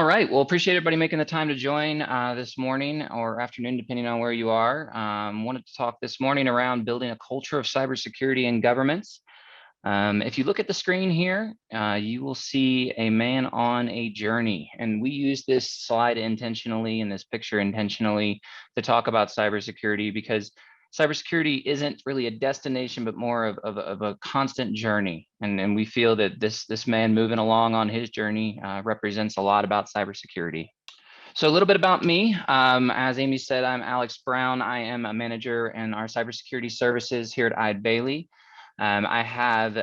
All right. Well, appreciate everybody making the time to join this morning or afternoon, depending on where you are. Wanted to talk this morning around building a culture of cybersecurity in governments. If you look at the screen here, you will see a man on a journey. And we use this slide intentionally and this picture intentionally to talk about cybersecurity because cybersecurity isn't really a destination, but more of a constant journey. And we feel that this man moving along on his journey represents a lot about cybersecurity. So a little bit about me. As Amy said, I'm Alex Brown. I am a manager in our cybersecurity services here at Eide Bailly. I have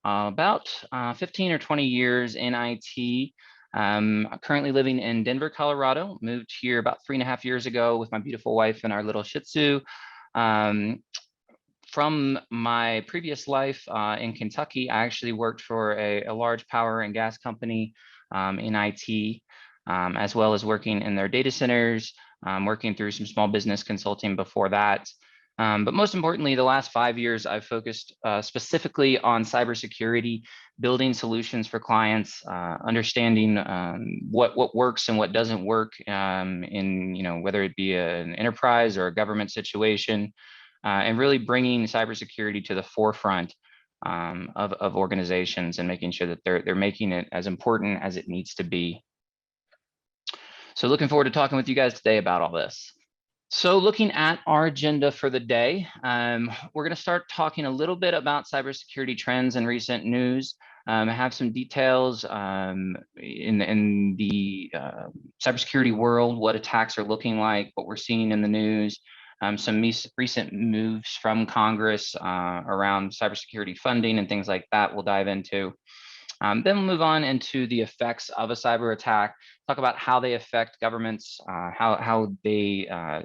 about 15 or 20 years in IT. Currently living in Denver, Colorado. Moved here about 3.5 years ago with my beautiful wife and our little Shih Tzu. From my previous life in Kentucky, I actually worked for a large power and gas company in IT, as well as working in their data centers, working through some small business consulting before that. But most importantly, the last 5 years, I've focused specifically on cybersecurity, building solutions for clients, understanding what works and what doesn't work in whether it be an enterprise or a government situation, and really bringing cybersecurity to the forefront of organizations and making sure that they're making it as important as it needs to be. So looking forward to talking with you guys today about all this. So looking at our agenda for the day, we're going to start talking a little bit about cybersecurity trends and recent news. I have some details in the cybersecurity world, what attacks are looking like, what we're seeing in the news, some recent moves from Congress around cybersecurity funding and things like that we'll dive into. Then we'll move on into the effects of a cyber attack, talk about how they affect governments, how they are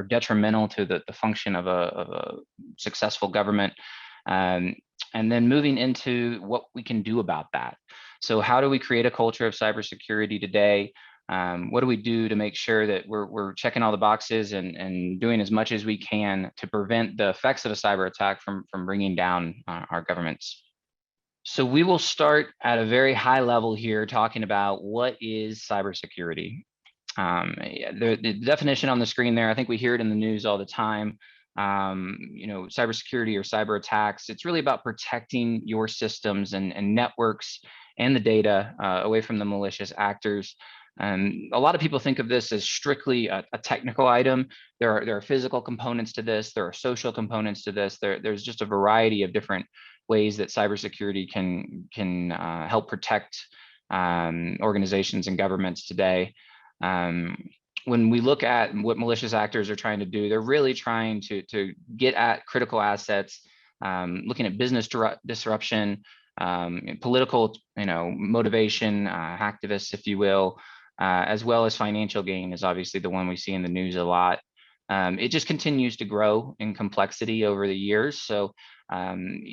detrimental to the function of a successful government, and then moving into what we can do about that. So how do we create a culture of cybersecurity today? What do we do to make sure that we're checking all the boxes and doing as much as we can to prevent the effects of a cyber attack from bringing down our governments? So we will start at a very high level here, talking about what is cybersecurity. The definition on the screen there, I think we hear it in the news all the time. Cybersecurity or cyber attacks, it's really about protecting your systems and networks and the data away from the malicious actors. And a lot of people think of this as strictly a technical item. There are physical components to this. There are social components to this. There's just a variety of different ways that cybersecurity can help protect organizations and governments today. When we look at what malicious actors are trying to do, they're really trying to get at critical assets, looking at business disruption, political motivation, hacktivists, if you will, as well as financial gain is obviously the one we see in the news a lot. It just continues to grow in complexity over the years. So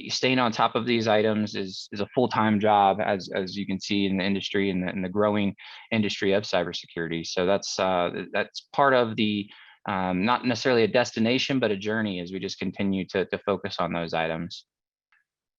staying on top of these items is a full-time job, as you can see in the industry and in the growing industry of cybersecurity. So that's part of the not necessarily a destination, but a journey as we just continue to focus on those items.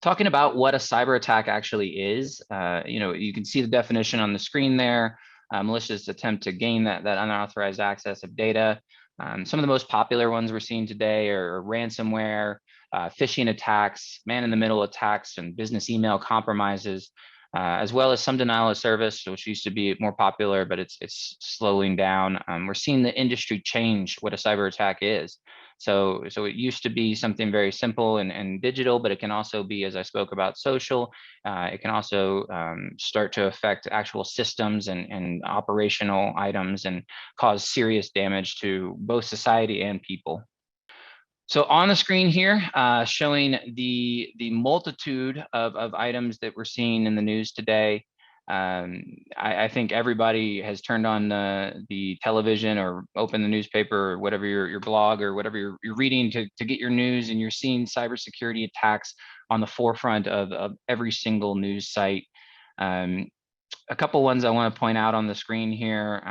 Talking about what a cyber attack actually is, you can see the definition on the screen there. Malicious attempt to gain that unauthorized access of data. Some of the most popular ones we're seeing today are ransomware, phishing attacks, man-in-the-middle attacks, and business email compromises, as well as some denial of service, which used to be more popular, but it's slowing down. We're seeing the industry change what a cyber attack is. So it used to be something very simple and digital, but it can also be, as I spoke about, social. It can also start to affect actual systems and operational items and cause serious damage to both society and people. So on the screen here, showing the multitude of items that we're seeing in the news today. I think everybody has turned on the television or opened the newspaper or whatever your blog or whatever you're reading to get your news, and you're seeing cybersecurity attacks on the forefront of every single news site. A couple ones I want to point out on the screen here.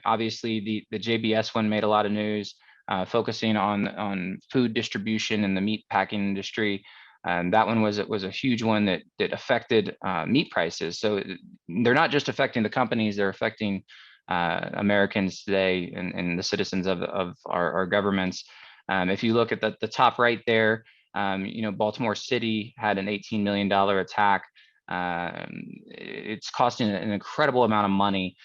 Obviously, the JBS one made a lot of news, focusing on food distribution in the meat packing industry. That one was a huge one that affected meat prices. So they're not just affecting the companies; they're affecting Americans today and the citizens of our governments. If you look at the top right there, Baltimore City had an $18 million attack. It's costing an incredible amount of money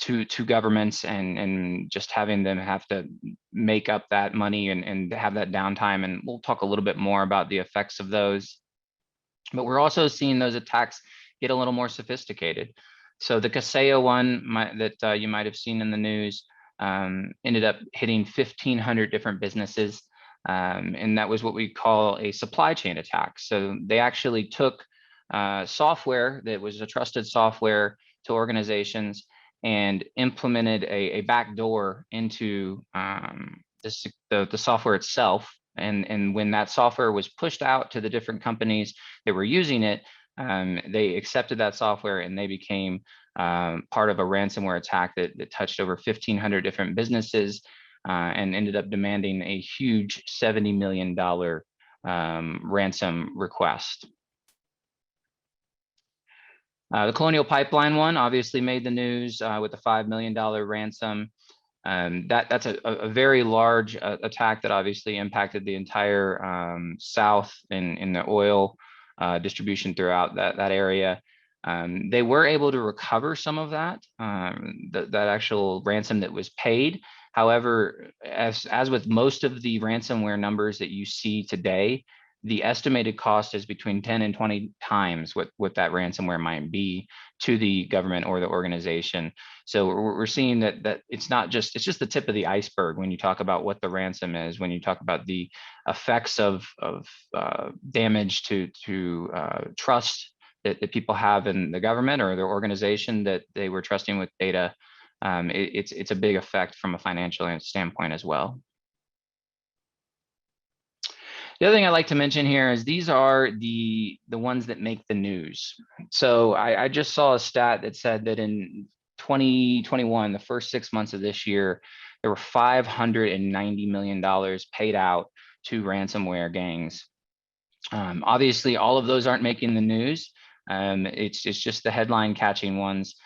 to governments, and just having them have to make up that money and have that downtime. And we'll talk a little bit more about the effects of those. But we're also seeing those attacks get a little more sophisticated. So the Kaseya one that you might have seen in the news ended up hitting 1,500 different businesses. And that was what we call a supply chain attack. So they actually took software that was a trusted software to organizations and implemented a backdoor into the software itself. And when that software was pushed out to the different companies that were using it, they accepted that software and they became part of a ransomware attack that touched over 1,500 different businesses and ended up demanding a huge $70 million ransom request. The Colonial Pipeline one obviously made the news with a $5 million ransom. That's a very large attack that obviously impacted the entire South in the oil distribution throughout that area. They were able to recover some of that actual ransom that was paid. However, as with most of the ransomware numbers that you see today, the estimated cost is between 10 and 20 times what that ransomware might be to the government or the organization. So we're seeing that it's just the tip of the iceberg when you talk about what the ransom is, when you talk about the effects of damage to trust that people have in the government or their organization that they were trusting with data. It's a big effect from a financial standpoint as well. The other thing I'd like to mention here is these are the ones that make the news. So I just saw a stat that said that in 2021, the first 6 months of this year, there were $590 million paid out to ransomware gangs. Obviously, all of those aren't making the news. It's just the headline catching ones.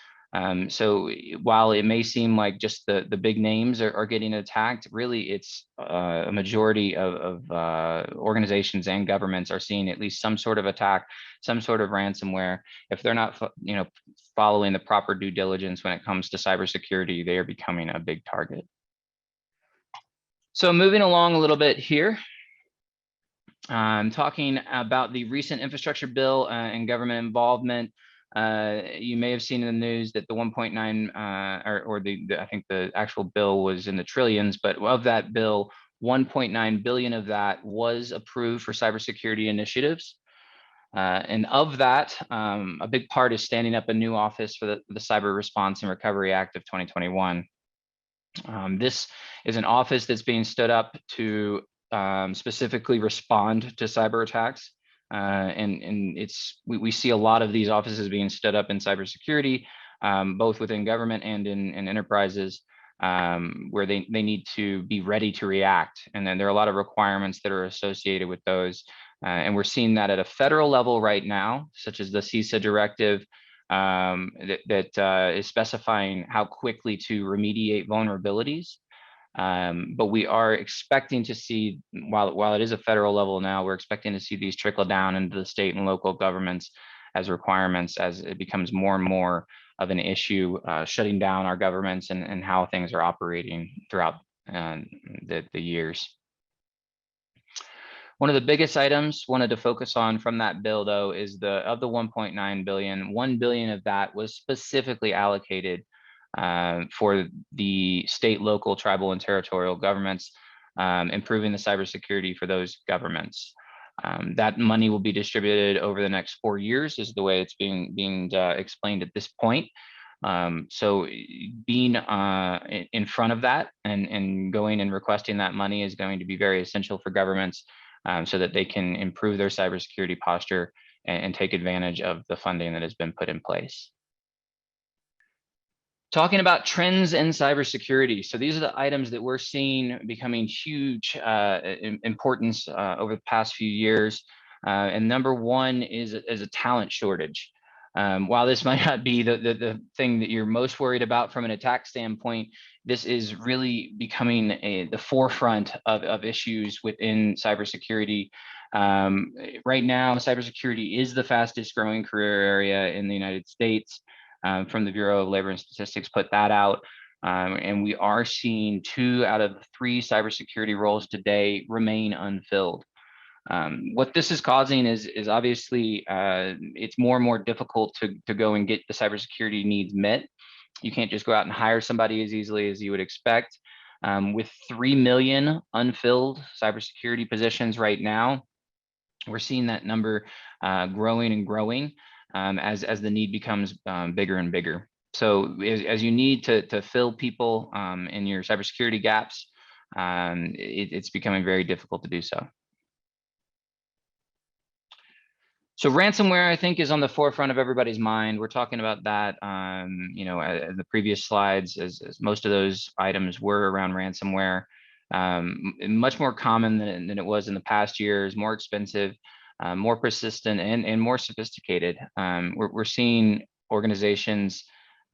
So while it may seem like just the big names are getting attacked, really it's a majority of organizations and governments are seeing at least some sort of attack, some sort of ransomware. If they're not following the proper due diligence when it comes to cybersecurity, they are becoming a big target. So moving along a little bit here, talking about the recent infrastructure bill and government involvement. You may have seen in the news that the 1.9 or I think the actual bill was in the trillions, but of that bill, 1.9 billion of that was approved for cybersecurity initiatives. And of that, a big part is standing up a new office for the Cyber Response and Recovery Act of 2021. This is an office that's being stood up to specifically respond to cyber attacks. And we see a lot of these offices being stood up in cybersecurity, both within government and in enterprises, where they need to be ready to react. And then there are a lot of requirements that are associated with those. And we're seeing that at a federal level right now, such as the CISA directive that is specifying how quickly to remediate vulnerabilities. But we are expecting to see, while it is a federal level now, we're expecting to see these trickle down into the state and local governments as requirements, as it becomes more and more of an issue, shutting down our governments and how things are operating throughout the years. One of the biggest items wanted to focus on from that bill, though, is of the 1.9 billion, 1 billion of that was specifically allocated for the state, local, tribal, and territorial governments, improving the cybersecurity for those governments. That money will be distributed over the next 4 years, is the way it's being explained at this point. So being in front of that and going and requesting that money is going to be very essential for governments, so that they can improve their cybersecurity posture and take advantage of the funding that has been put in place. Talking about trends in cybersecurity. So these are the items that we're seeing becoming huge importance over the past few years. And number one is a talent shortage. While this might not be the thing that you're most worried about from an attack standpoint, this is really becoming the forefront of issues within cybersecurity. Right now, cybersecurity is the fastest growing career area in the United States. From the Bureau of Labor and Statistics put that out. And we are seeing 2 out of 3 cybersecurity roles today remain unfilled. What this is causing is obviously it's more and more difficult to go and get the cybersecurity needs met. You can't just go out and hire somebody as easily as you would expect. With 3 million unfilled cybersecurity positions right now, we're seeing that number growing and growing as the need becomes bigger and bigger. So as you need to fill people in your cybersecurity gaps, it's becoming very difficult to do so. So ransomware, I think, is on the forefront of everybody's mind. We're talking about that, you know, in the previous slides, as most of those items were around ransomware. Much more common than it was in the past years, more expensive, more persistent, and more sophisticated. We're seeing organizations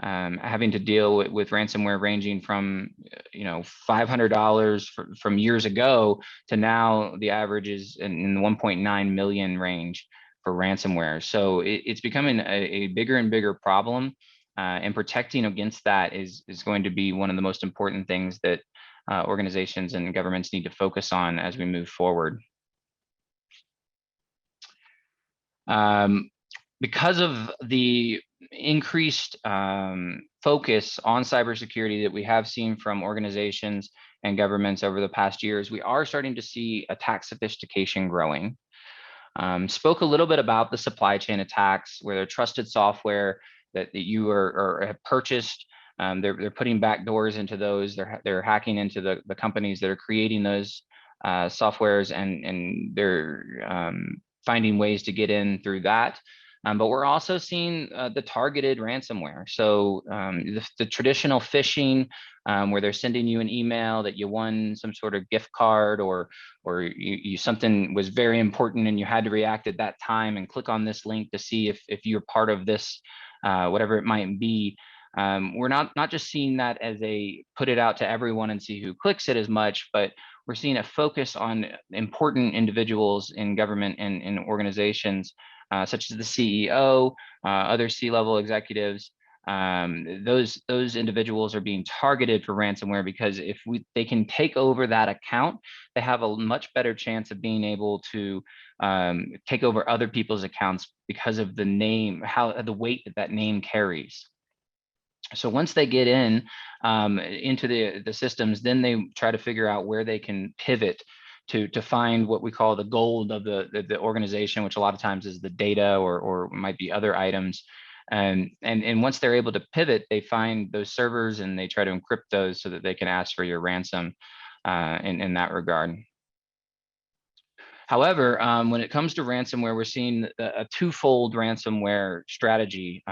having to deal with ransomware ranging from, you know, $500 from years ago to now the average is in the 1.9 million range for ransomware. So it's becoming a bigger and bigger problem, and protecting against that is going to be one of the most important things that organizations and governments need to focus on as we move forward. Because of the increased focus on cybersecurity that we have seen from organizations and governments over the past years, we are starting to see attack sophistication growing. Spoke a little bit about the supply chain attacks, where they're trusted software that you have purchased. They're putting backdoors into those. They're hacking into the companies that are creating those softwares, and they're finding ways to get in through that. But we're also seeing the targeted ransomware. So the traditional phishing, where they're sending you an email that you won some sort of gift card, or you something was very important and you had to react at that time and click on this link to see if you're part of this, whatever it might be. We're not just seeing that as a put it out to everyone and see who clicks it as much, but we're seeing a focus on important individuals in government and in organizations, such as the CEO, other C-level executives. Those individuals are being targeted for ransomware because if they can take over that account, they have a much better chance of being able to take over other people's accounts because of the name, the weight that name carries. So once they get into the systems, then they try to figure out where they can pivot to find what we call the gold of the organization, which a lot of times is the data or might be other items. And once they're able to pivot, they find those servers and they try to encrypt those so that they can ask for your ransom in that regard. However, when it comes to ransomware, we're seeing a twofold ransomware strategy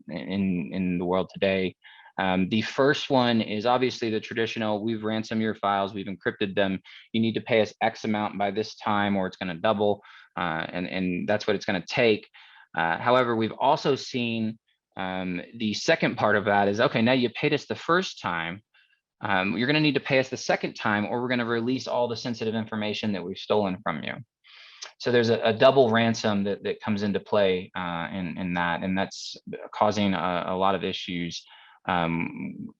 in the world today. The first one is obviously the traditional, we've ransomed your files, we've encrypted them, you need to pay us X amount by this time or it's going to double, and that's what it's going to take. However, we've also seen the second part of that is, okay, now you paid us the first time, you're going to need to pay us the second time, or we're going to release all the sensitive information that we've stolen from you. So there's a double ransom that comes into play in that, and that's causing a lot of issues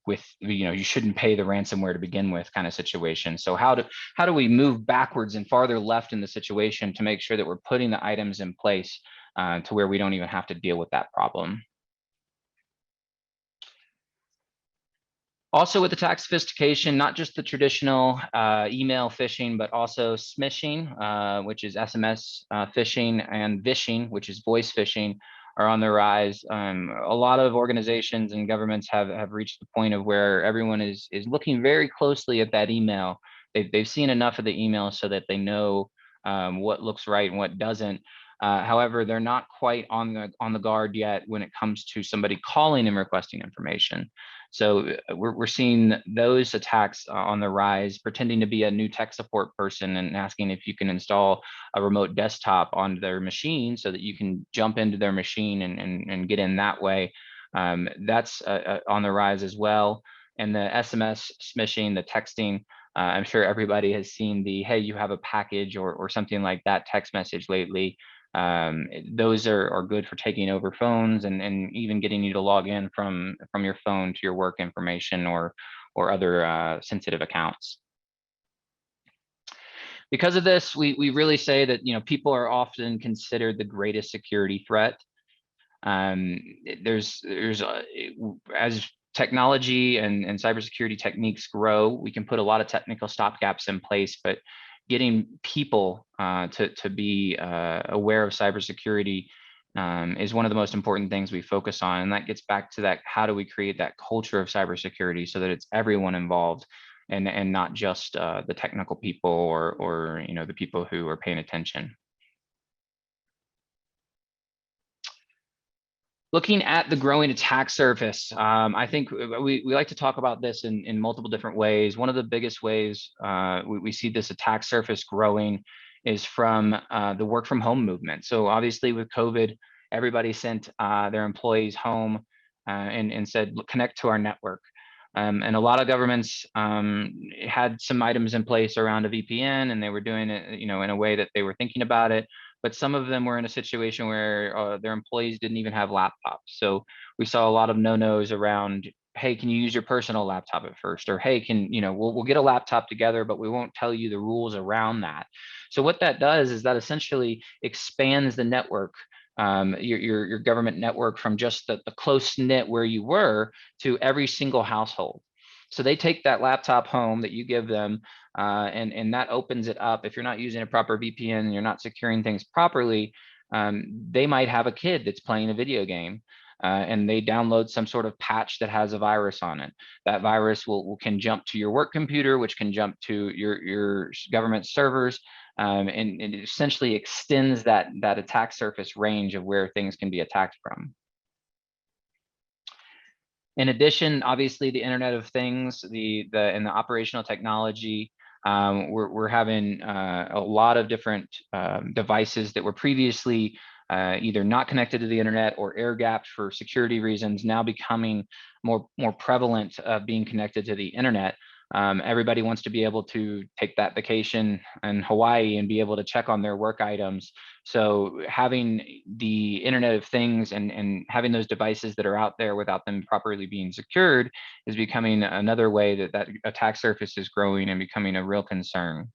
with, you know, you shouldn't pay the ransomware to begin with kind of situation. So how do we move backwards and farther left in the situation to make sure that we're putting the items in place to where we don't even have to deal with that problem? Also with attack sophistication, not just the traditional email phishing, but also smishing, which is SMS phishing, and vishing, which is voice phishing, are on the rise. A lot of organizations and governments have reached the point of where everyone is looking very closely at that email. They've seen enough of the email so that they know what looks right and what doesn't. However, they're not quite on the guard yet when it comes to somebody calling and requesting information. So we're seeing those attacks on the rise, pretending to be a new tech support person and asking if you can install a remote desktop onto their machine so that you can jump into their machine and get in that way. That's on the rise as well. And the SMS smishing, the texting, I'm sure everybody has seen the, hey, you have a package or something like that text message lately. Those are good for taking over phones and even getting you to log in from your phone to your work information or other sensitive accounts. Because of this, we really say that people are often considered the greatest security threat. There's as technology and cybersecurity techniques grow, we can put a lot of technical stopgaps in place, but getting people to be aware of cybersecurity is one of the most important things we focus on. And that gets back to that, how do we create that culture of cybersecurity so that it's everyone involved and not just the technical people or the people who are paying attention. Looking at the growing attack surface, I think we like to talk about this in multiple different ways. One of the biggest ways we see this attack surface growing is from the work from home movement. So obviously with COVID, everybody sent their employees home and said, connect to our network. And a lot of governments had some items in place around a VPN, and they were doing it, in a way that they were thinking about it. But some of them were in a situation where their employees didn't even have laptops. So we saw a lot of no-nos around, hey, can you use your personal laptop at first? Or hey, we'll get a laptop together, but we won't tell you the rules around that. So what that does is that essentially expands the network, your government network, from just the close knit where you were to every single household. So they take that laptop home that you give them, and that opens it up. If you're not using a proper VPN and you're not securing things properly, they might have a kid that's playing a video game, and they download some sort of patch that has a virus on it. That virus can jump to your work computer, which can jump to your government servers, and it essentially extends that attack surface range of where things can be attacked from. In addition, obviously, the Internet of Things, and the operational technology, we're having a lot of different devices that were previously either not connected to the internet or air-gapped for security reasons, now becoming more prevalent of being connected to the internet. Everybody wants to be able to take that vacation in Hawaii and be able to check on their work items. So having the Internet of Things and having those devices that are out there without them properly being secured is becoming another way that attack surface is growing and becoming a real concern.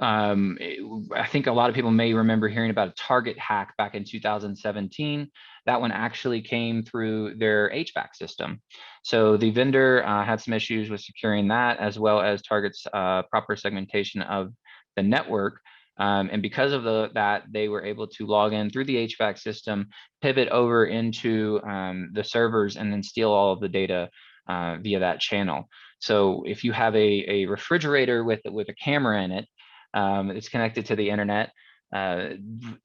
I think a lot of people may remember hearing about a Target hack back in 2017. That one actually came through their HVAC system. So the vendor had some issues with securing that, as well as Target's proper segmentation of the network. And because of that, they were able to log in through the HVAC system, pivot over into the servers, and then steal all of the data via that channel. So if you have a refrigerator with a camera in it, it's connected to the internet,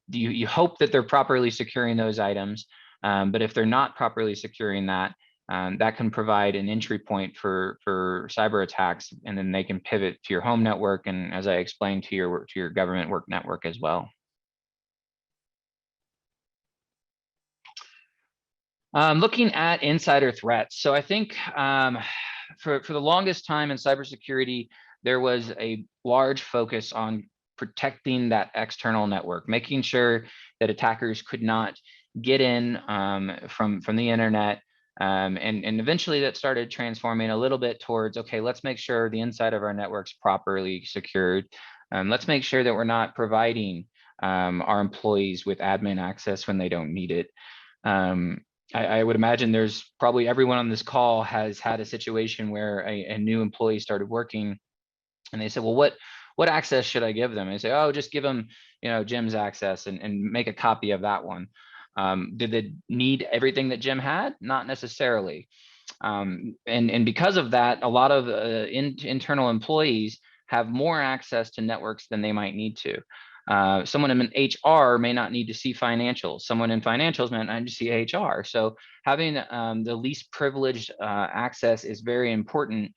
you hope that they're properly securing those items. But if they're not properly securing that, that can provide an entry point for cyber attacks, and then they can pivot to your home network, and as I explained, to your government work network as well. Looking at insider threats. So I think for the longest time in cybersecurity, there was a large focus on protecting that external network, making sure that attackers could not get in from the internet. And eventually that started transforming a little bit towards, okay, let's make sure the inside of our network's properly secured. Let's make sure that we're not providing our employees with admin access when they don't need it. I would imagine there's probably everyone on this call has had a situation where a new employee started working, and they said, well, what access should I give them? And they say, oh, just give them, Jim's access and make a copy of that one. Did they need everything that Jim had? Not necessarily. And because of that, a lot of internal employees have more access to networks than they might need to. Someone in HR may not need to see financials. Someone in financials may not need to see HR. So having the least privileged access is very important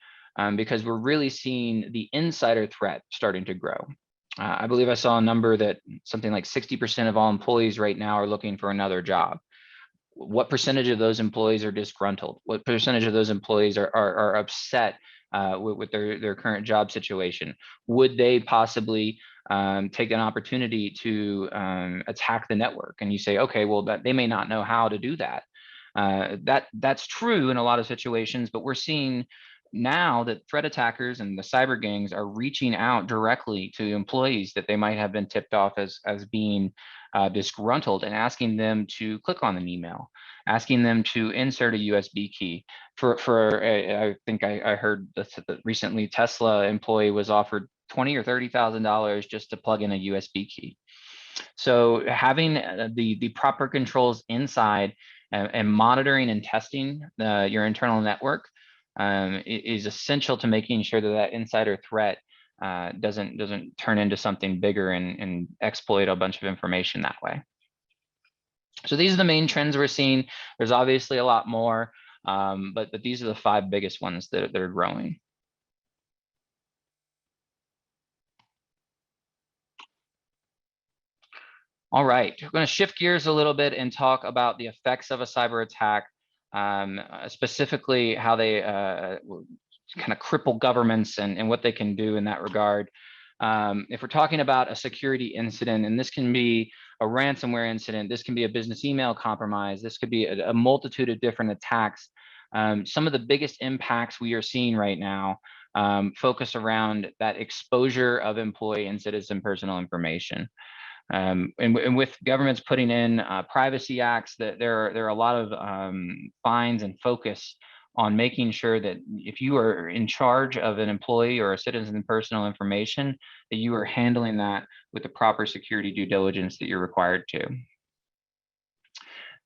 because we're really seeing the insider threat starting to grow. I believe I saw a number that something like 60% of all employees right now are looking for another job. What percentage of those employees are disgruntled? What percentage of those employees are upset with their current job situation? Would they possibly take an opportunity to attack the network? And you say, okay, well, they may not know how to do that. That's true in a lot of situations, but we're seeing now that threat attackers and the cyber gangs are reaching out directly to employees that they might have been tipped off as being disgruntled, and asking them to click on an email, asking them to insert a USB key. I think I heard that recently Tesla employee was offered $20,000 or $30,000 just to plug in a USB key. So having the proper controls inside and monitoring and testing your internal network is essential to making sure that that insider threat doesn't turn into something bigger and exploit a bunch of information that way. So these are the main trends we're seeing. There's obviously a lot more, but these are the 5 biggest ones that are growing. All right, we're going to shift gears a little bit and talk about the effects of a cyber attack, specifically how they kind of cripple governments and what they can do in that regard. If we're talking about a security incident, and this can be a ransomware incident, this can be a business email compromise, this could be a multitude of different attacks. Some of the biggest impacts we are seeing right now focus around that exposure of employee and citizen personal information. And with governments putting in privacy acts, that there are a lot of fines and focus on making sure that if you are in charge of an employee or a citizen's personal information, that you are handling that with the proper security due diligence that you're required to.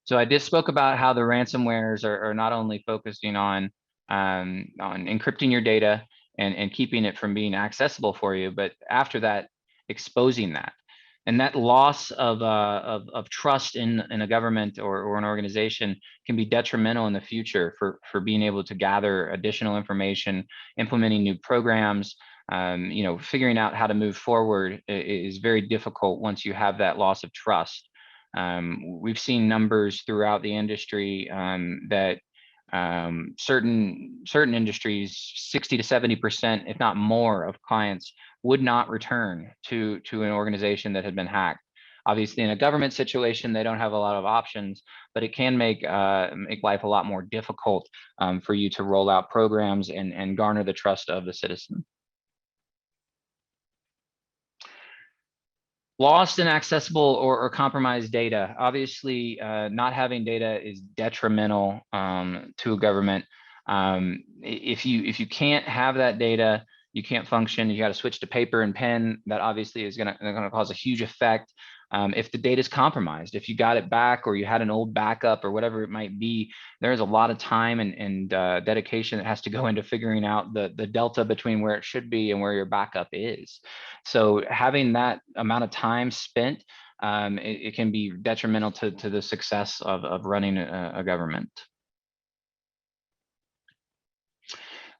So I just spoke about how the ransomwares are not only focusing on encrypting your data and keeping it from being accessible for you, but after that, exposing that. And that loss of trust in a government or an organization can be detrimental in the future for being able to gather additional information, implementing new programs, figuring out how to move forward is very difficult once you have that loss of trust. We've seen numbers throughout the industry that certain industries, 60 to 70%, if not more, of clients would not return to an organization that had been hacked. Obviously, in a government situation, they don't have a lot of options, but it can make life a lot more difficult for you to roll out programs and garner the trust of the citizen. Lost, inaccessible, or compromised data. Obviously, not having data is detrimental to a government. If you can't have that data, you can't function. You got to switch to paper and pen. That obviously is going to cause a huge effect. If the data is compromised, if you got it back or you had an old backup or whatever it might be, there's a lot of time and dedication that has to go into figuring out the delta between where it should be and where your backup is. So having that amount of time spent, it can be detrimental to the success of running a government.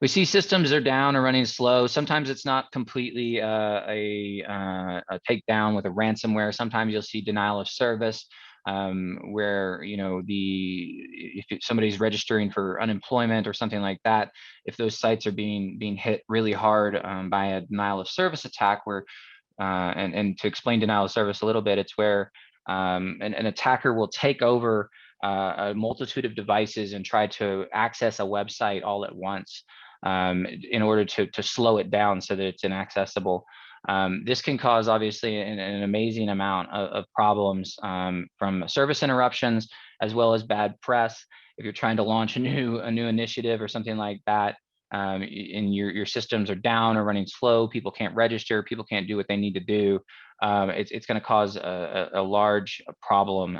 We see systems are down or running slow. Sometimes it's not completely a takedown with a ransomware. Sometimes you'll see denial of service, where if somebody's registering for unemployment or something like that, if those sites are being hit really hard by a denial of service attack, where and to explain denial of service a little bit, it's where an attacker will take over a multitude of devices and try to access a website all at once. In order to slow it down so that it's inaccessible. This can cause obviously an amazing amount of problems from service interruptions as well as bad press. If you're trying to launch a new initiative or something like that, and your systems are down or running slow, people can't register, people can't do what they need to do, it's going to cause a large problem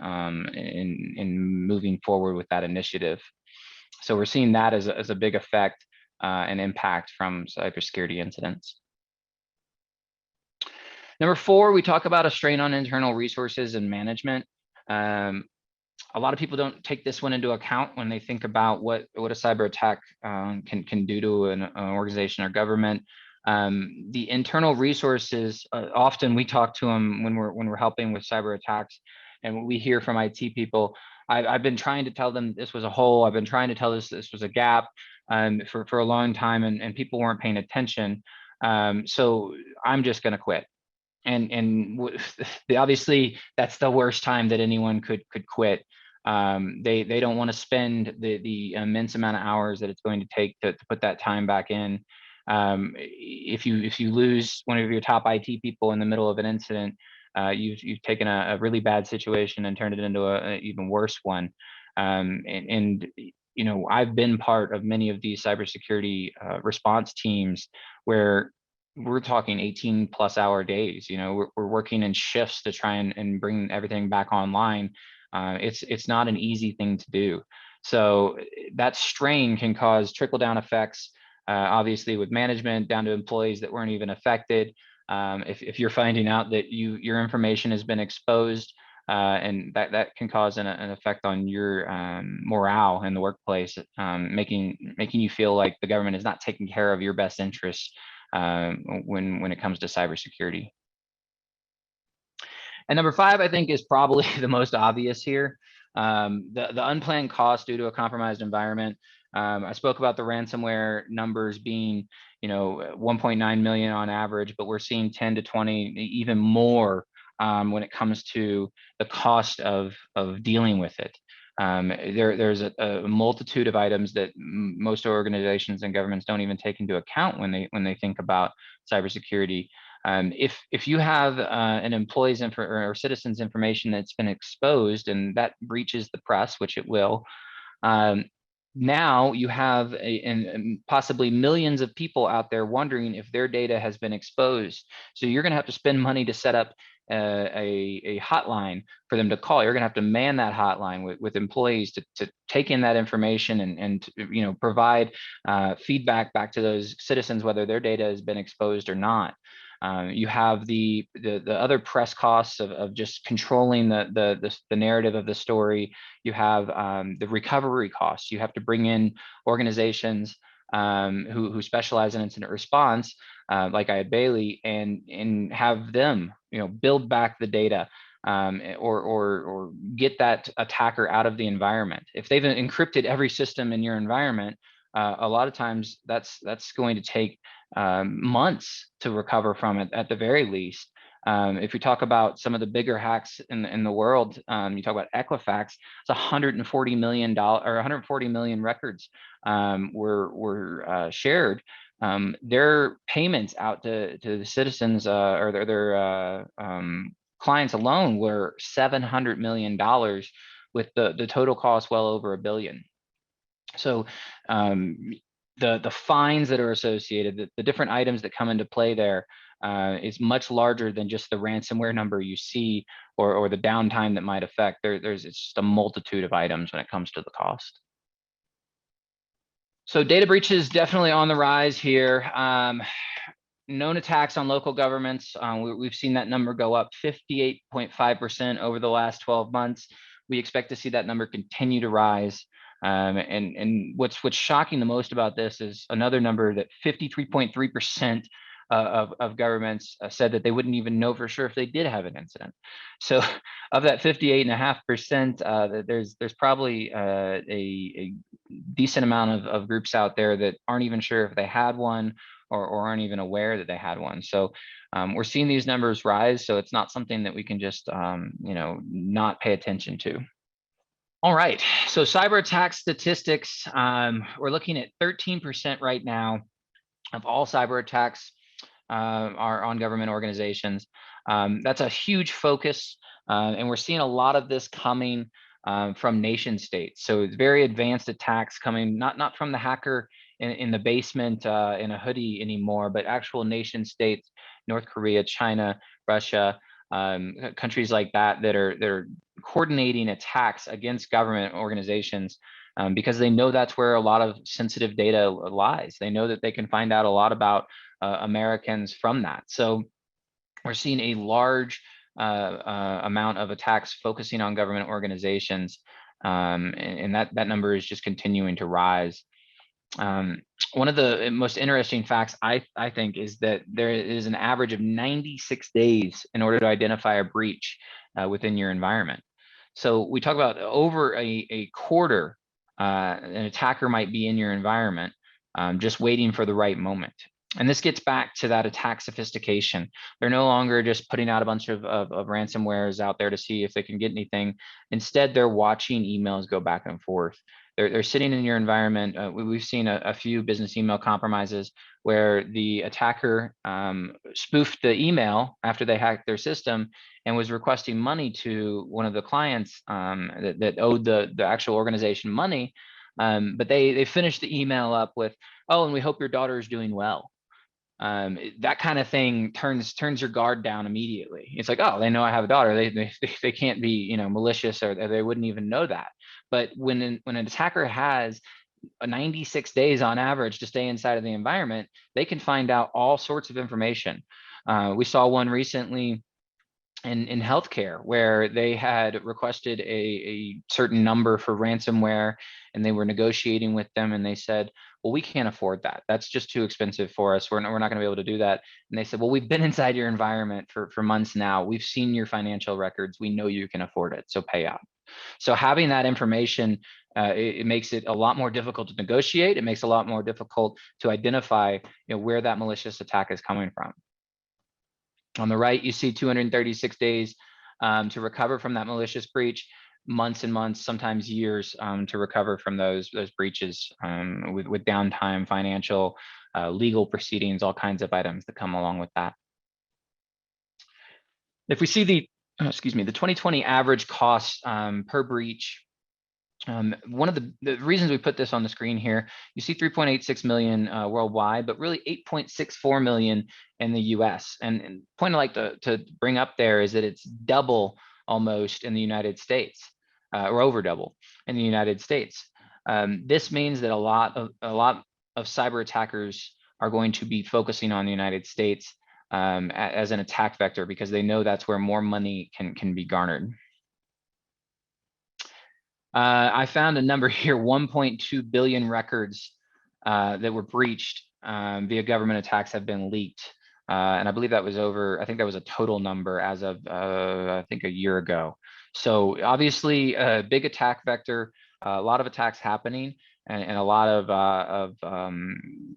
in moving forward with that initiative. So we're seeing that as a big effect and impact from cybersecurity incidents. Number 4, we talk about a strain on internal resources and management. A lot of people don't take this one into account when they think about what a cyber attack can do to an organization or government. The internal resources, often we talk to them when we're helping with cyber attacks, and what we hear from IT people. I've been trying to tell them this was a hole. I've been trying to tell this was a gap for a long time, and people weren't paying attention. So I'm just going to quit. And obviously that's the worst time that anyone could quit. They don't want to spend the immense amount of hours that it's going to take to put that time back in. If you lose one of your top IT people in the middle of an incident, you've taken a really bad situation and turned it into a even worse one. And you know, I've been part of many of these cybersecurity response teams where we're talking 18+ hour days. You know, we're working in shifts to try and bring everything back online. It's not an easy thing to do. So that strain can cause trickle down effects, obviously with management down to employees that weren't even affected. If you're finding out that your information has been exposed, and that can cause an effect on your morale in the workplace, making you feel like the government is not taking care of your best interests when it comes to cybersecurity. And number 5, I think, is probably the most obvious here. The unplanned cost due to a compromised environment. I spoke about the ransomware numbers being, you know, 1.9 million on average, but we're seeing 10 to 20, even more when it comes to the cost of dealing with it. There's a multitude of items that most organizations and governments don't even take into account when they think about cybersecurity. If you have an employee's or citizen's information that's been exposed and that breaches the press, which it will, now you have and possibly millions of people out there wondering if their data has been exposed. So you're going to have to spend money to set up a hotline for them to call. You're going to have to man that hotline with employees to take in that information and you know, provide feedback back to those citizens whether their data has been exposed or not. You have the other press costs of just controlling the narrative of the story. You have the recovery costs. You have to bring in organizations who specialize in incident response, like Bailey, and have them, you know, build back the data, or get that attacker out of the environment. If they've encrypted every system in your environment, a lot of times that's going to take months to recover from it at the very least. If you talk about some of the bigger hacks in the world, you talk about Equifax, it's $140 million or 140 million records were shared. Their payments out to the citizens or their clients alone were $700 million, with the total cost well over $1 billion. So the fines that are associated, the different items that come into play there, is much larger than just the ransomware number you see or the downtime that might affect. It's just a multitude of items when it comes to the cost. So data breaches definitely on the rise here. Known attacks on local governments, we've seen that number go up 58.5% over the last 12 months. We expect to see that number continue to rise. And what's shocking the most about this is another number that 53.3% of governments said that they wouldn't even know for sure if they did have an incident. So of that 58.5%, there's probably a decent amount of groups out there that aren't even sure if they had one or aren't even aware that they had one. So we're seeing these numbers rise. So it's not something that we can just you know, not pay attention to. All right, so cyber attack statistics, we're looking at 13% right now of all cyber attacks are on government organizations. That's a huge focus, and we're seeing a lot of this coming from nation states. So it's very advanced attacks coming, not from the hacker in the basement in a hoodie anymore, but actual nation states, North Korea, China, Russia, countries like that are coordinating attacks against government organizations because they know that's where a lot of sensitive data lies. They know that they can find out a lot about Americans from that. So we're seeing a large amount of attacks focusing on government organizations, and that number is just continuing to rise. One of the most interesting facts I think is that there is an average of 96 days in order to identify a breach within your environment. So we talk about over a quarter, an attacker might be in your environment, just waiting for the right moment. And this gets back to that attack sophistication. They're no longer just putting out a bunch of ransomwares out there to see if they can get anything. Instead, they're watching emails go back and forth. They're sitting in your environment. We've seen a few business email compromises where the attacker spoofed the email after they hacked their system and was requesting money to one of the clients that owed the actual organization money. But they finished the email up with, "Oh, and we hope your daughter is doing well." That kind of thing turns your guard down immediately. It's like, oh, they know I have a daughter. They can't be malicious, or they wouldn't even know that. But when an attacker has 96 days on average to stay inside of the environment, they can find out all sorts of information. We saw one recently in healthcare where they had requested a certain number for ransomware, and they were negotiating with them, and they said, well, we can't afford that. That's just too expensive for us. We're not going to be able to do that. And they said, well, we've been inside your environment for months now. We've seen your financial records. We know you can afford it. So pay up. So having that information, it makes it a lot more difficult to negotiate. It makes it a lot more difficult to identify where that malicious attack is coming from. On the right, you see 236 days to recover from that malicious breach, months and months, sometimes years to recover from those breaches with downtime, financial, legal proceedings, all kinds of items that come along with that. If we see the 2020 average cost per breach, one of the reasons we put this on the screen here, you see 3.86 million worldwide, but really 8.64 million in the US. And the point I like to bring up there is that it's double almost in the United States, or over double in the United States. This means that a lot of cyber attackers are going to be focusing on the United States as an attack vector, because they know that's where more money can be garnered. I found a number here, 1.2 billion records that were breached via government attacks have been leaked. And I believe that was I think that was a total number as of, I think, a year ago. So obviously a big attack vector, a lot of attacks happening, and a lot of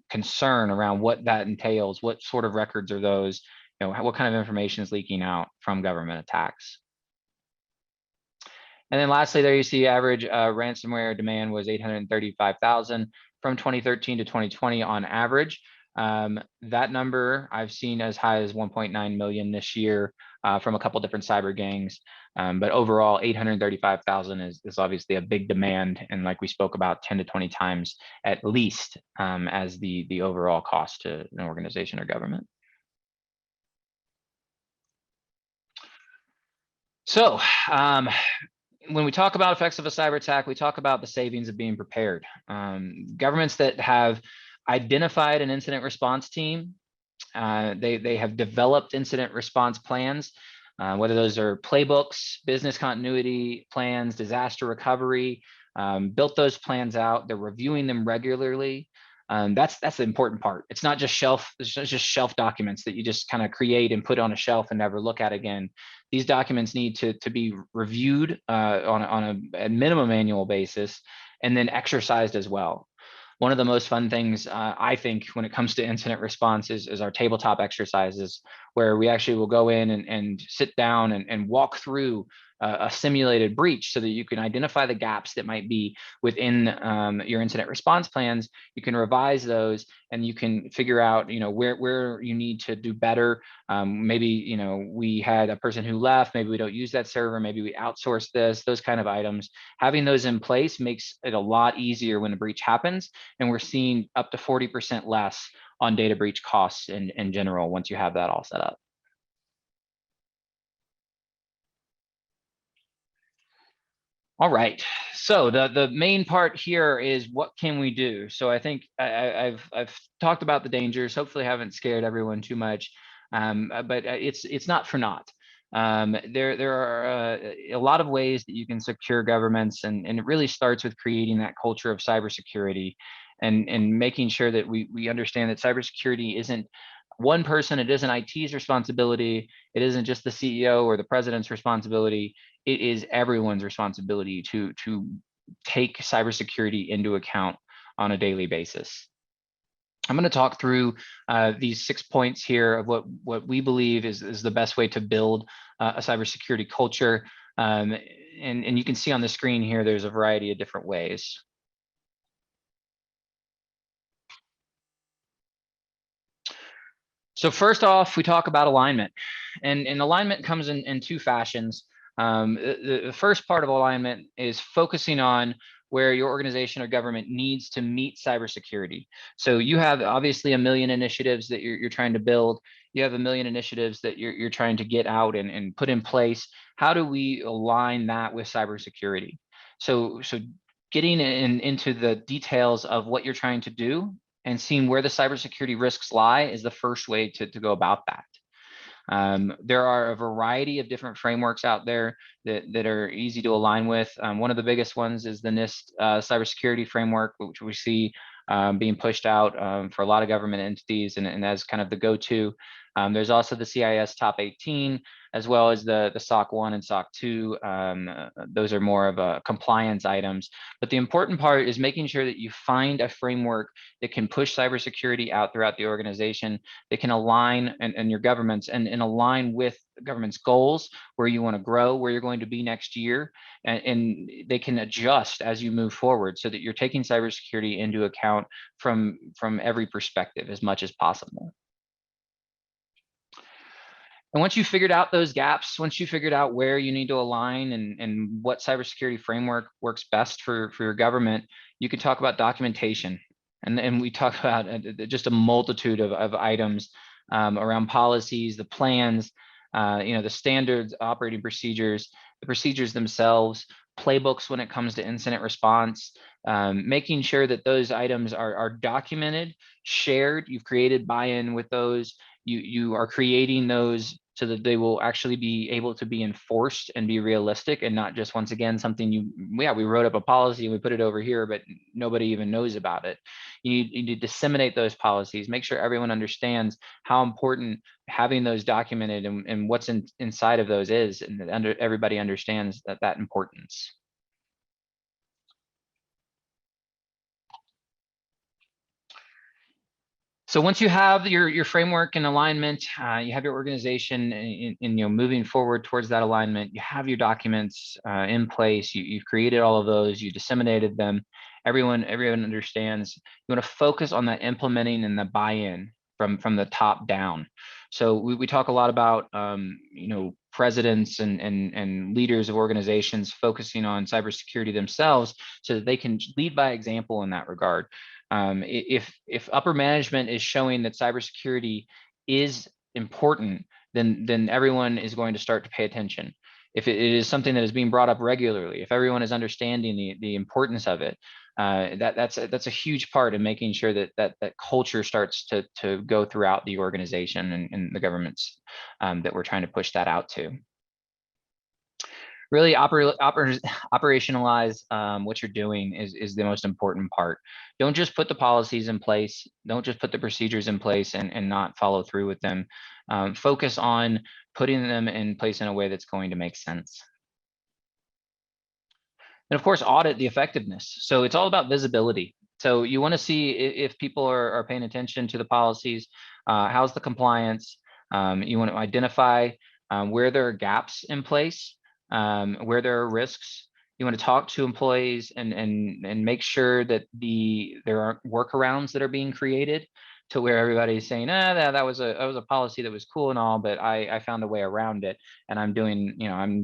concern around what that entails. What sort of records are those? What kind of information is leaking out from government attacks? And then lastly, there you see average ransomware demand was 835,000 from 2013 to 2020 on average. That number I've seen as high as 1.9 million this year from a couple different cyber gangs. But overall, 835,000 is obviously a big demand. And like we spoke about, 10 to 20 times at least as the overall cost to an organization or government. So when we talk about effects of a cyber attack, we talk about the savings of being prepared. Governments that have identified an incident response team, they have developed incident response plans, whether those are playbooks, business continuity plans, disaster recovery, built those plans out. They're reviewing them regularly. That's the important part. It's not just shelf documents that you just kind of create and put on a shelf and never look at again. These documents need to be reviewed on a minimum annual basis, and then exercised as well. One of the most fun things I think when it comes to incident response is our tabletop exercises, where we actually will go in and sit down and walk through a simulated breach so that you can identify the gaps that might be within your incident response plans. You can revise those, and you can figure out where you need to do better. Maybe we had a person who left, maybe we don't use that server, maybe we outsource this, those kind of items. Having those in place makes it a lot easier when a breach happens, and we're seeing up to 40% less on data breach costs in general once you have that all set up. All right, so the main part here is what can we do? So I think I've talked about the dangers, hopefully haven't scared everyone too much. but it's not for naught. There are a lot of ways that you can secure governments, and it really starts with creating that culture of cybersecurity, and making sure that we understand that cybersecurity isn't one person, it isn't IT's responsibility, it isn't just the CEO or the president's responsibility, it is everyone's responsibility to take cybersecurity into account on a daily basis. I'm going to talk through these 6 points here of what we believe is the best way to build a cybersecurity culture. And you can see on the screen here, there's a variety of different ways. So first off, we talk about alignment, and alignment comes in two fashions. The first part of alignment is focusing on where your organization or government needs to meet cybersecurity. So you have obviously a million initiatives that you're trying to build. You have a million initiatives that you're trying to get out and put in place. How do we align that with cybersecurity? So getting into the details of what you're trying to do and seeing where the cybersecurity risks lie is the first way to go about that. There are a variety of different frameworks out there that are easy to align with. One of the biggest ones is the NIST cybersecurity framework, which we see being pushed out for a lot of government entities, and as kind of the go-to. There's also the CIS Top 18, as well as the SOC 1 and SOC 2. Those are more of compliance items. But the important part is making sure that you find a framework that can push cybersecurity out throughout the organization, that can align and your governments and align with the government's goals, where you want to grow, where you're going to be next year, and they can adjust as you move forward, so that you're taking cybersecurity into account from every perspective as much as possible. And once you figured out those gaps, once you figured out where you need to align and what cybersecurity framework works best for your government, you can talk about documentation. And we talk about just a multitude of items around policies, the plans, the standards, operating procedures, the procedures themselves, playbooks when it comes to incident response, making sure that those items are documented, shared, you've created buy-in with those, you are creating those so that they will actually be able to be enforced and be realistic, and not just, once again, something we wrote up a policy and we put it over here, but nobody even knows about it. You need to disseminate those policies, make sure everyone understands how important having those documented and what's inside of those is, and that everybody understands that importance. So once you have your framework and alignment, you have your organization in moving forward towards that alignment, you have your documents in place, you've created all of those, you disseminated them, everyone understands. You want to focus on that implementing and the buy-in from the top down. So we talk a lot about presidents and leaders of organizations focusing on cybersecurity themselves, so that they can lead by example in that regard. If upper management is showing that cybersecurity is important, then everyone is going to start to pay attention. If it is something that is being brought up regularly, if everyone is understanding the importance of it, that's a huge part in making sure that culture starts to go throughout the organization and the governments that we're trying to push that out to. Really operationalize what you're doing is the most important part. Don't just put the policies in place. Don't just put the procedures in place and not follow through with them. Focus on putting them in place in a way that's going to make sense. And of course, audit the effectiveness. So it's all about visibility. So you want to see if people are paying attention to the policies. How's the compliance? You want to identify where there are gaps in place, where there are risks. You want to talk to employees and make sure that there aren't workarounds that are being created, to where everybody's saying, that was a policy that was cool and all, but I found a way around it, and I'm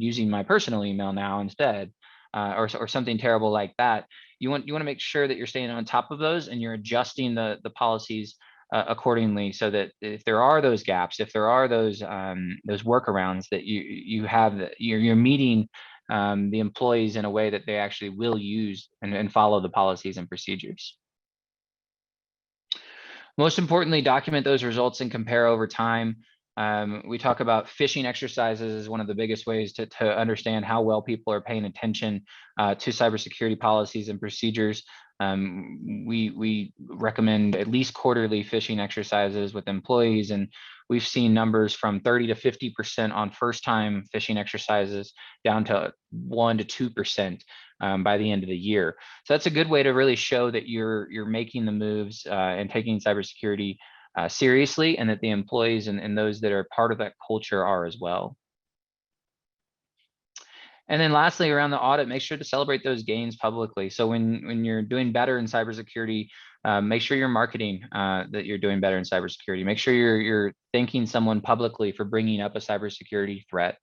using my personal email now instead, or something terrible like that. You want to make sure that you're staying on top of those, and you're adjusting the policies accordingly, so that if there are those gaps, if there are those workarounds, that you're meeting the employees in a way that they actually will use and follow the policies and procedures. Most importantly, document those results and compare over time. We talk about phishing exercises as one of the biggest ways to understand how well people are paying attention to cybersecurity policies and procedures. We recommend at least quarterly phishing exercises with employees, and we've seen numbers from 30 to 50% on first-time phishing exercises down to 1 to 2% by the end of the year. So that's a good way to really show that you're making the moves and taking cybersecurity seriously, and that the employees and those that are part of that culture are as well. And then lastly, around the audit, make sure to celebrate those gains publicly. So when you're doing better in cybersecurity, make sure you're marketing that you're doing better in cybersecurity. Make sure you're thanking someone publicly for bringing up a cybersecurity threat.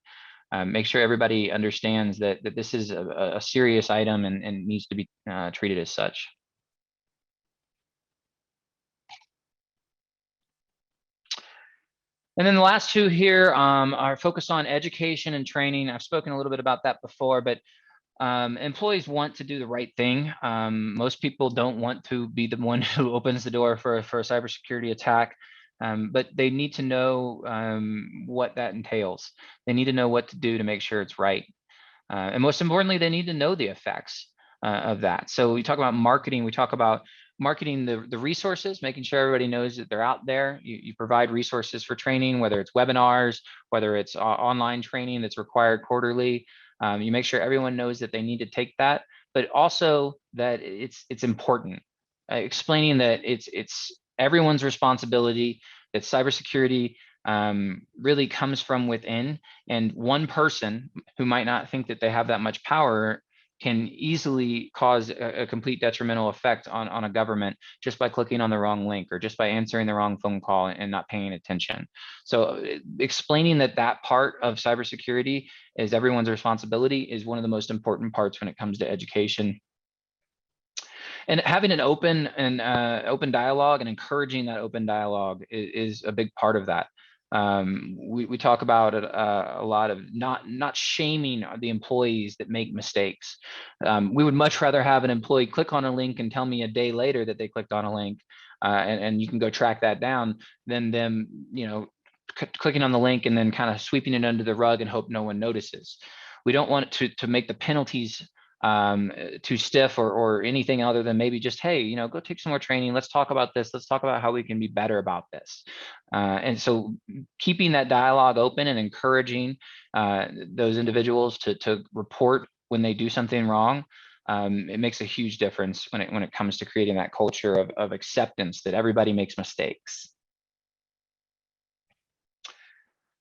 Make sure everybody understands that this is a serious item and needs to be treated as such. And then the last two here are focused on education and training. I've spoken a little bit about that before, but employees want to do the right thing. Most people don't want to be the one who opens the door for a cybersecurity attack, but they need to know what that entails. They need to know what to do to make sure it's right. And most importantly, they need to know the effects of that. So we talk about marketing, we talk about marketing the resources, making sure everybody knows that they're out there. You provide resources for training, whether it's webinars, whether it's online training that's required quarterly. You make sure everyone knows that they need to take that, but also that it's important. Explaining that it's everyone's responsibility, that cybersecurity really comes from within, and one person who might not think that they have that much power can easily cause a complete detrimental effect on a government just by clicking on the wrong link or just by answering the wrong phone call and not paying attention. So explaining that part of cybersecurity is everyone's responsibility is one of the most important parts when it comes to education. And having an open open dialogue and encouraging that open dialogue is a big part of that. We talk about it a lot of not shaming the employees that make mistakes. We would much rather have an employee click on a link and tell me a day later that they clicked on a link, and you can go track that down, than them, clicking on the link and then kind of sweeping it under the rug and hope no one notices. We don't want to make the penalties too stiff or anything other than maybe just, hey, go take some more training. Let's talk about this. Let's talk about how we can be better about this. And so keeping that dialogue open and encouraging those individuals to report when they do something wrong, it makes a huge difference when it comes to creating that culture of acceptance that everybody makes mistakes.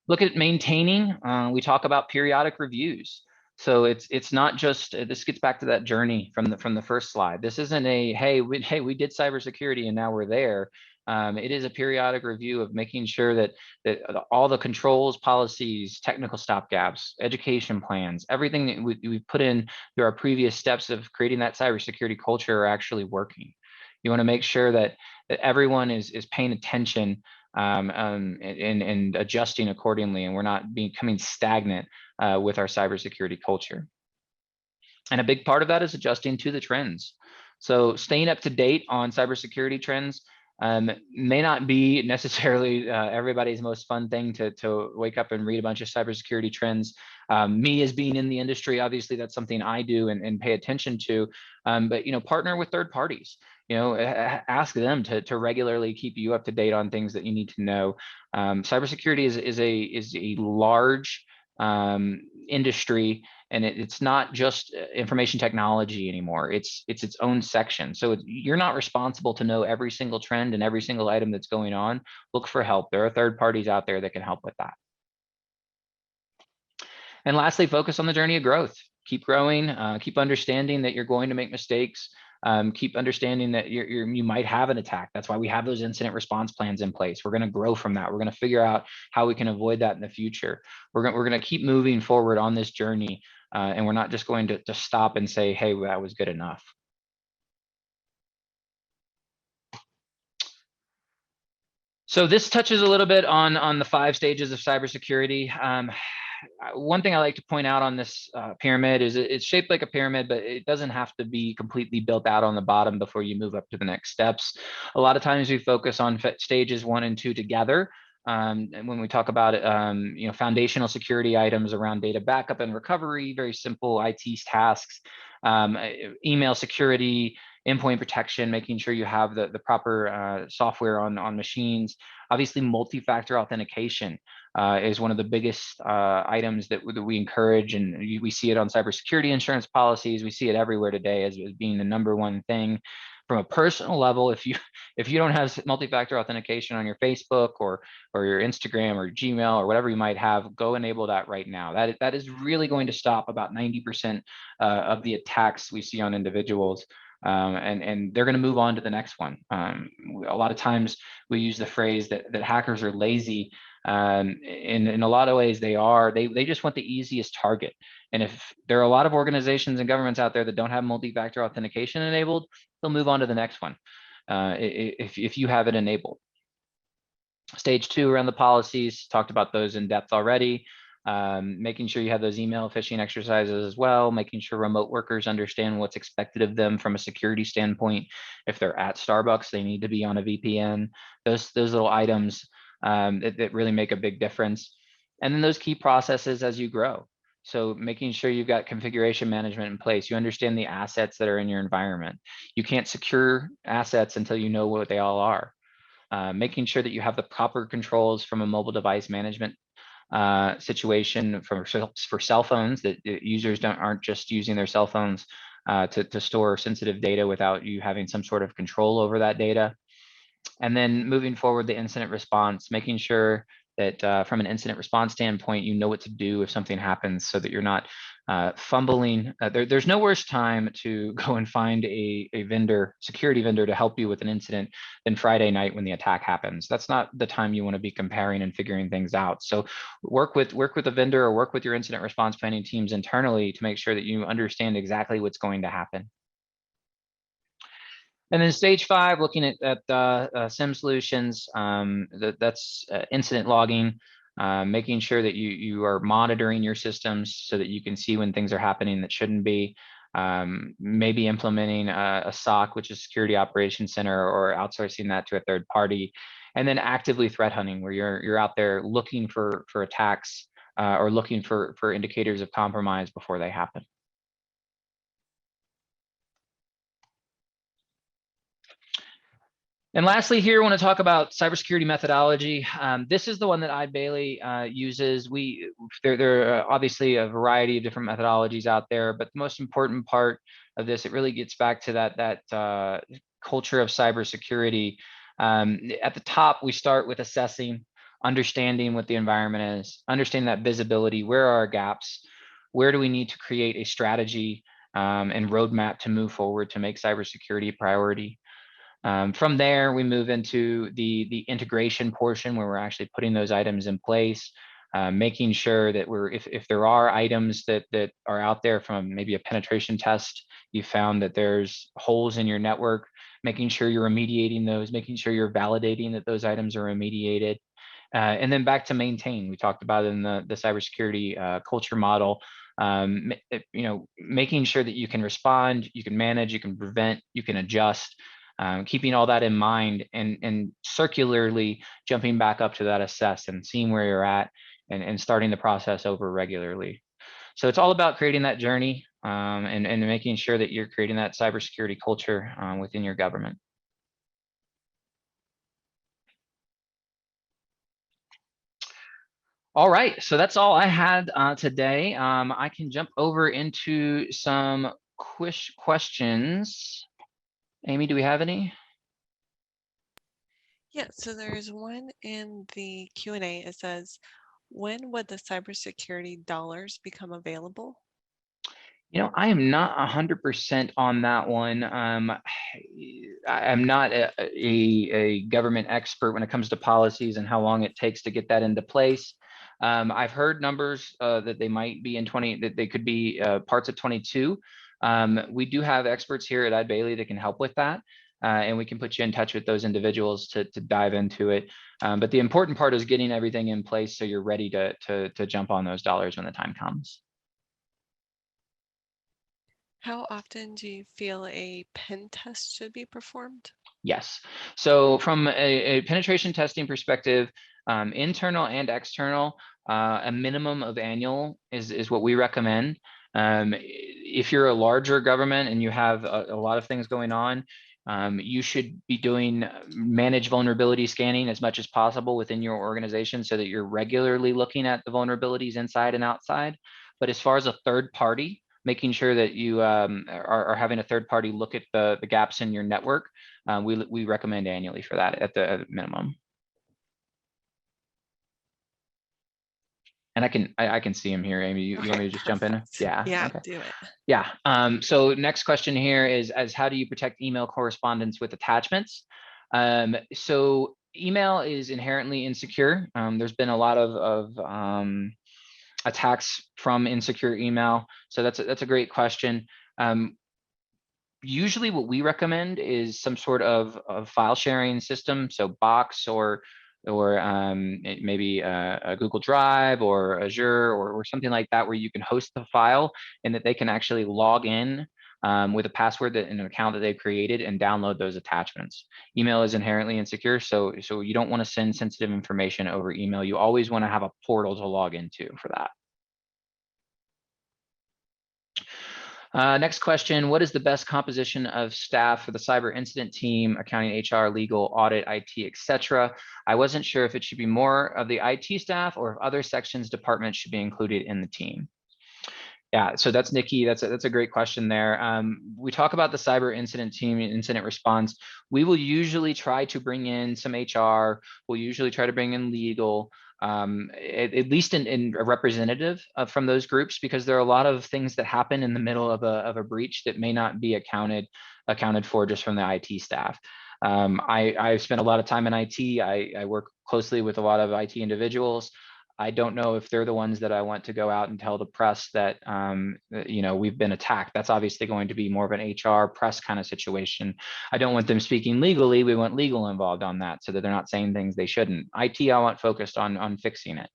Look at maintaining. We talk about periodic reviews. So it's not just, this gets back to that journey from the first slide. This isn't a, hey, we did cybersecurity and now we're there. It is a periodic review of making sure that all the controls, policies, technical stopgaps, education plans, everything that we put in through our previous steps of creating that cybersecurity culture are actually working. You want to make sure that everyone is paying attention and adjusting accordingly, and we're not becoming stagnant with our cybersecurity culture. And a big part of that is adjusting to the trends. So staying up to date on cybersecurity trends may not be necessarily everybody's most fun thing to wake up and read a bunch of cybersecurity trends. Me as being in the industry, obviously that's something I do and pay attention to, but partner with third parties. Ask them to regularly keep you up to date on things that you need to know. Cybersecurity is a large industry, and it's not just information technology anymore. It's its own section. So you're not responsible to know every single trend and every single item that's going on. Look for help. There are third parties out there that can help with that. And lastly, focus on the journey of growth. Keep growing, keep understanding that you're going to make mistakes. Keep understanding that you might have an attack. That's why we have those incident response plans in place. We're going to grow from that. We're going to figure out how we can avoid that in the future. We're going to keep moving forward on this journey, and we're not just going to stop and say, hey, that was good enough. So this touches a little bit on the 5 stages of cybersecurity. One thing I like to point out on this pyramid is it's shaped like a pyramid, but it doesn't have to be completely built out on the bottom before you move up to the next steps. A lot of times we focus on stages 1 and 2 together, And when we talk about foundational security items around data backup and recovery, very simple IT tasks, email security, endpoint protection, making sure you have the proper software on machines. Obviously, multi-factor authentication is one of the biggest items that we encourage, and we see it on cybersecurity insurance policies. We see it everywhere today as being the #1 thing. From a personal level, if you don't have multi-factor authentication on your Facebook or your Instagram or Gmail or whatever you might have, go enable that right now. That is really going to stop about 90% of the attacks we see on individuals. And they're going to move on to the next one. A lot of times we use the phrase that hackers are lazy. In a lot of ways they are. They just want the easiest target. And if there are a lot of organizations and governments out there that don't have multi-factor authentication enabled, they'll move on to the next one if you have it enabled. Stage 2 around the policies, talked about those in depth already. Making sure you have those email phishing exercises as well, making sure remote workers understand what's expected of them from a security standpoint. If they're at Starbucks, they need to be on a VPN. Those little items that really make a big difference. And then those key processes as you grow. So making sure you've got configuration management in place. You understand the assets that are in your environment. You can't secure assets until you know what they all are. Making sure that you have the proper controls from a mobile device management situation for cell phones, that users aren't just using their cell phones to store sensitive data without you having some sort of control over that data. And then moving forward, the incident response, making sure that from an incident response standpoint, you know what to do if something happens so that you're not fumbling. There's no worse time to go and find a security vendor to help you with an incident than Friday night when the attack happens. That's not the time you want to be comparing and figuring things out. So work with a vendor or work with your incident response planning teams internally to make sure that you understand exactly what's going to happen. And then stage 5, looking at SIM solutions, that's incident logging, making sure that you are monitoring your systems so that you can see when things are happening that shouldn't be. Maybe implementing a SOC, which is Security Operations Center, or outsourcing that to a third party. And then actively threat hunting, where you're out there looking for attacks or looking for indicators of compromise before they happen. And lastly, here, I want to talk about cybersecurity methodology. This is the one that Bailey uses. There are obviously a variety of different methodologies out there, but the most important part of this, it really gets back to that culture of cybersecurity. At the top, we start with assessing, understanding what the environment is, understanding that visibility. Where are our gaps? Where do we need to create a strategy and roadmap to move forward to make cybersecurity a priority? From there, we move into the integration portion where we're actually putting those items in place, making sure that if there are items that are out there from maybe a penetration test, you found that there's holes in your network, making sure you're remediating those, making sure you're validating that those items are remediated. And then back to maintain, we talked about in the cybersecurity culture model, making sure that you can respond, you can manage, you can prevent, you can adjust. Keeping all that in mind and circularly jumping back up to that assess and seeing where you're at and starting the process over regularly. So it's all about creating that journey and making sure that you're creating that cybersecurity culture within your government. All right, so that's all I had today. I can jump over into some questions. Amy, do we have any? Yeah, so there's one in the Q&A. It says, when would the cybersecurity dollars become available? I am not 100% on that one. I'm not a government expert when it comes to policies and how long it takes to get that into place. I've heard numbers that they might be that they could be parts of 22. We do have experts here at Bailey that can help with that. And we can put you in touch with those individuals to dive into it. But the important part is getting everything in place so you're ready to jump on those dollars when the time comes. How often do you feel a pen test should be performed? Yes. So from a penetration testing perspective, internal and external. A minimum of annual is what we recommend. If you're a larger government and you have a lot of things going on, you should be doing managed vulnerability scanning as much as possible within your organization so that you're regularly looking at the vulnerabilities inside and outside. But as far as a third party, making sure that you are having a third party look at the gaps in your network, we recommend annually for that at the minimum. And I can see him here, Amy. You want me to just jump in? Yeah. Yeah, okay. do it. Yeah. So next question here is how do you protect email correspondence with attachments? So email is inherently insecure. There's been a lot of attacks from insecure email. So that's a great question. Usually what we recommend is some sort of file sharing system. So Box or maybe a Google Drive or Azure or something like that, where you can host the file and that they can actually log in with a password and an account that they've created and download those attachments. Email is inherently insecure, so you don't want to send sensitive information over email. You always want to have a portal to log into for that. Next question, what is the best composition of staff for the cyber incident team, accounting, HR, legal, audit, IT, etc.? I wasn't sure if it should be more of the IT staff or if other sections, departments should be included in the team. Yeah, so that's Nikki. That's a great question there. We talk about the cyber incident team, incident response. We will usually try to bring in some HR. We'll usually try to bring in legal, at least in a representative from those groups, because there are a lot of things that happen in the middle of a breach that may not be accounted for just from the IT staff. I've spent a lot of time in IT. I work closely with a lot of IT individuals. I don't know if they're the ones that I want to go out and tell the press that, we've been attacked. That's obviously going to be more of an HR press kind of situation. I don't want them speaking legally. We want legal involved on that so that they're not saying things they shouldn't. IT, I want focused on fixing it.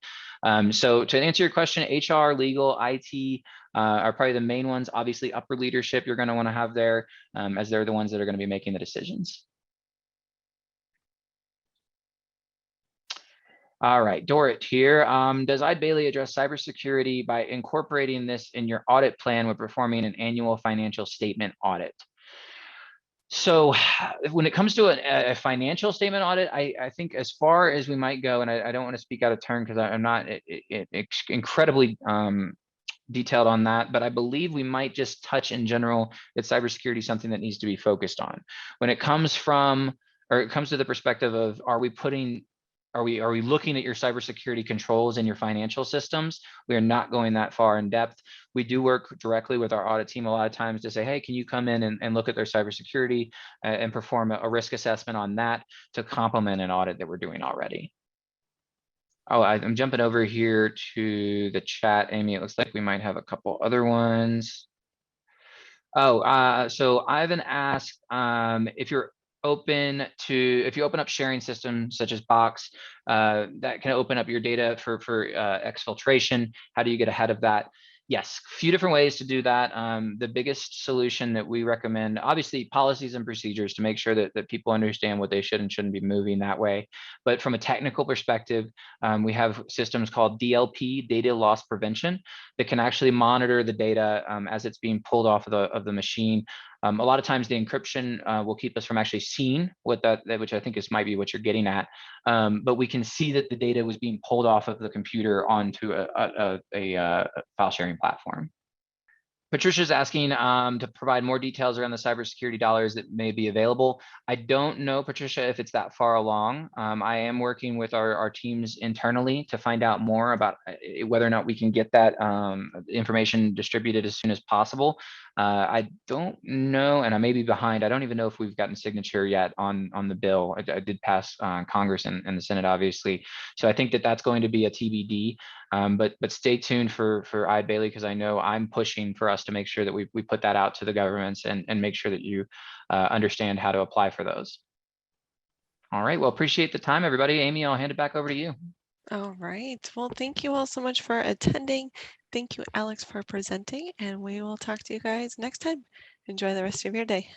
So to answer your question, HR, legal, IT are probably the main ones. Obviously, upper leadership you're going to want to have there, as they're the ones that are going to be making the decisions. All right, Dorrit here. Does Eide Bailly address cybersecurity by incorporating this in your audit plan when performing an annual financial statement audit? So when it comes to a financial statement audit, I think as far as we might go, and I don't want to speak out of turn because I'm not incredibly detailed on that, but I believe we might just touch in general that cybersecurity is something that needs to be focused on. When it comes to the perspective of are we looking at your cybersecurity controls and your financial systems? We are not going that far in depth. We do work directly with our audit team a lot of times to say, hey, can you come in and look at their cybersecurity and perform a risk assessment on that to complement an audit that we're doing already. Oh, I'm jumping over here to the chat, Amy. It looks like we might have a couple other ones. Oh, so Ivan asked if you open up sharing systems such as Box, that can open up your data for exfiltration. How do you get ahead of that? Yes, a few different ways to do that. The biggest solution that we recommend, obviously policies and procedures to make sure that people understand what they should and shouldn't be moving that way. But from a technical perspective, we have systems called DLP, data loss prevention, that can actually monitor the data as it's being pulled off of the machine. A lot of times the encryption will keep us from actually seeing what which I think might be what you're getting at. But we can see that the data was being pulled off of the computer onto a file sharing platform. Patricia's asking to provide more details around the cybersecurity dollars that may be available. I don't know, Patricia, if it's that far along. I am working with our teams internally to find out more about whether or not we can get that information distributed as soon as possible. I don't know, and I may be behind. I don't even know if we've gotten signature yet on the bill. I did pass Congress and the Senate, obviously. So I think that's going to be a TBD. But stay tuned for Eide Bailly, because I know I'm pushing for us to make sure that we put that out to the governments and make sure that you understand how to apply for those. All right, well, appreciate the time, everybody. Amy, I'll hand it back over to you. All right, well, thank you all so much for attending. Thank you, Alex, for presenting, and we will talk to you guys next time. Enjoy the rest of your day.